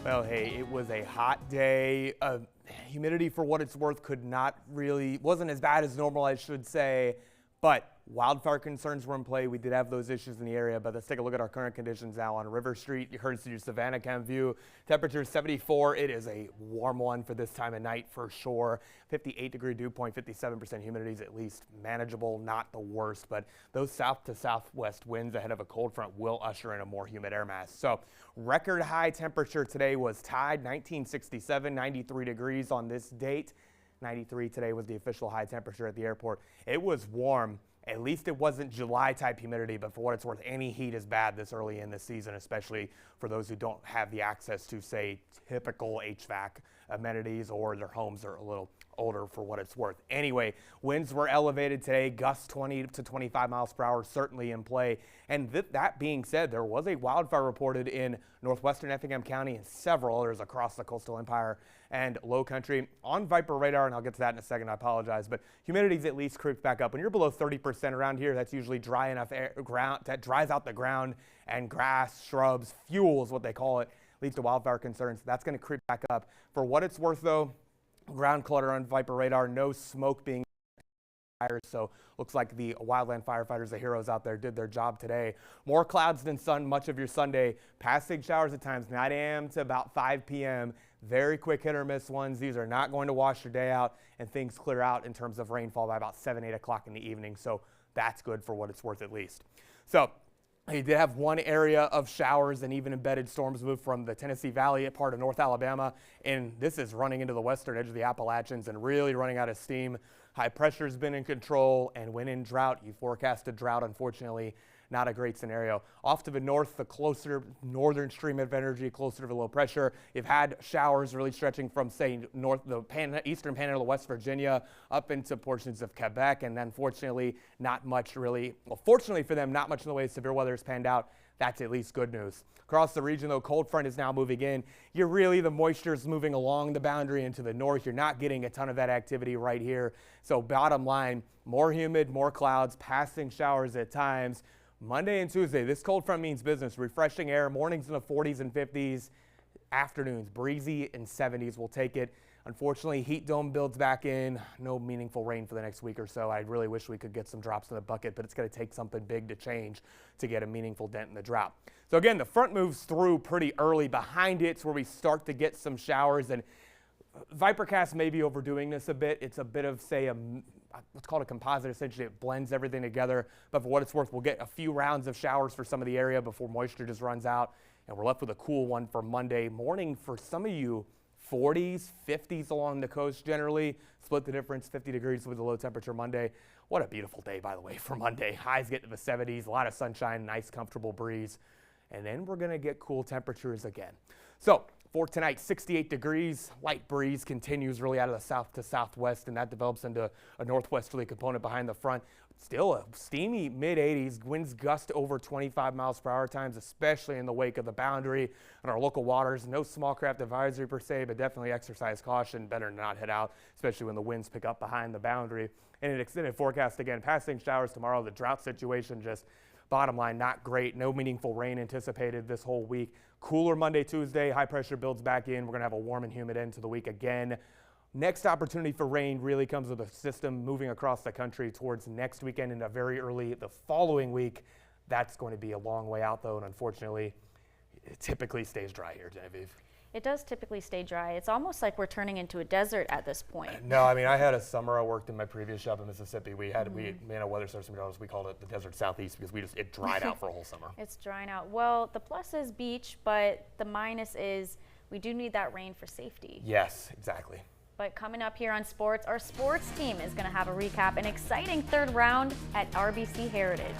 Well, hey, it was a hot day. Humidity, for what it's worth, wasn't as bad as normal, I should say, but wildfire concerns were in play. We did have those issues in the area, but let's take a look at our current conditions now on River Street. You heard your Savannah Chem view. Temperature 74. It is a warm one for this time of night for sure. 58-degree dew point, 57% humidity is at least manageable, not the worst, but those south to southwest winds ahead of a cold front will usher in a more humid air mass. So record high temperature today was tied 1967, 93 degrees on this date. 93 today was the official high temperature at the airport. It was warm. At least it wasn't July type humidity, but for what it's worth, any heat is bad this early in the season, especially for those who don't have the access to, say, typical HVAC amenities, or their homes are a little older for what it's worth. Anyway, winds were elevated today, gusts 20 to 25 miles per hour certainly in play. And that being said, there was a wildfire reported in northwestern Effingham County and several others across the coastal empire and low country on Viper radar, and I'll get to that in a second, I apologize, but humidity's at least creeped back up. When you're below 30% around here, that's usually dry enough ground that dries out the ground, and grass, shrubs, fuels, what they call it, leads to wildfire concerns. That's going to creep back up. For what it's worth, though, ground clutter on Viper radar, no smoke being fired, so looks like the wildland firefighters, the heroes out there, did their job today. More clouds than sun much of your Sunday. Passing showers at times 9 a.m. to about 5 p.m. Very quick hit or miss ones. These are not going to wash your day out, and things clear out in terms of rainfall by about 7, 8 o'clock in the evening, so that's good for what it's worth at least. So you did have one area of showers and even embedded storms move from the Tennessee Valley, a part of North Alabama, and this is running into the western edge of the Appalachians and really running out of steam. High pressure's been in control, and when in drought, you forecast a drought, unfortunately. Not a great scenario. Off to the north, the closer northern stream of energy, closer to the low pressure. You've had showers really stretching from, say, eastern panhandle of West Virginia up into portions of Quebec, and unfortunately, not much really. Well, fortunately for them, not much in the way of severe weather has panned out. That's at least good news. Across the region, though, cold front is now moving in. The moisture is moving along the boundary into the north. You're not getting a ton of that activity right here. So bottom line, more humid, more clouds, passing showers at times. Monday and Tuesday, this cold front means business. Refreshing air, mornings in the 40s and 50s, afternoons breezy and 70s. We'll take it. Unfortunately, heat dome builds back in. No meaningful rain for the next week or so. I really wish we could get some drops in the bucket, but it's going to take something big to change to get a meaningful dent in the drought. So again, the front moves through pretty early. Behind it's where we start to get some showers, and Vipercast may be overdoing this a bit. It's a bit of, say, what's called a composite. Essentially, it blends everything together. But for what it's worth, we'll get a few rounds of showers for some of the area before moisture just runs out. And we're left with a cool one for Monday morning. For some of you, 40s, 50s along the coast generally. Split the difference, 50 degrees with a low temperature Monday. What a beautiful day, by the way, for Monday. Highs get to the 70s, a lot of sunshine, nice comfortable breeze. And then we're going to get cool temperatures again. So for tonight, 68 degrees, light breeze continues really out of the south to southwest, and that develops into a northwesterly component behind the front. Still a steamy mid-80s, winds gust over 25 miles per hour times, especially in the wake of the boundary and our local waters. No small craft advisory per se, but definitely exercise caution. Better not head out, especially when the winds pick up behind the boundary. And an extended forecast again, passing showers tomorrow. The drought situation just bottom line, not great. No meaningful rain anticipated this whole week. Cooler Monday, Tuesday. High pressure builds back in. We're going to have a warm and humid end to the week again. Next opportunity for rain really comes with a system moving across the country towards next weekend and very early the following week. That's going to be a long way out, though, and unfortunately, it typically stays dry here, Genevieve. It does typically stay dry. It's almost like we're turning into a desert at this point. No, I mean, I had a summer I worked in my previous job in Mississippi. We had a weather service methodology. We called it the desert southeast because it dried out for a whole summer. It's drying out. Well, the plus is beach, but the minus is we do need that rain for safety. Yes, exactly. But coming up here on sports, our sports team is going to have a recap, an exciting third round at RBC Heritage.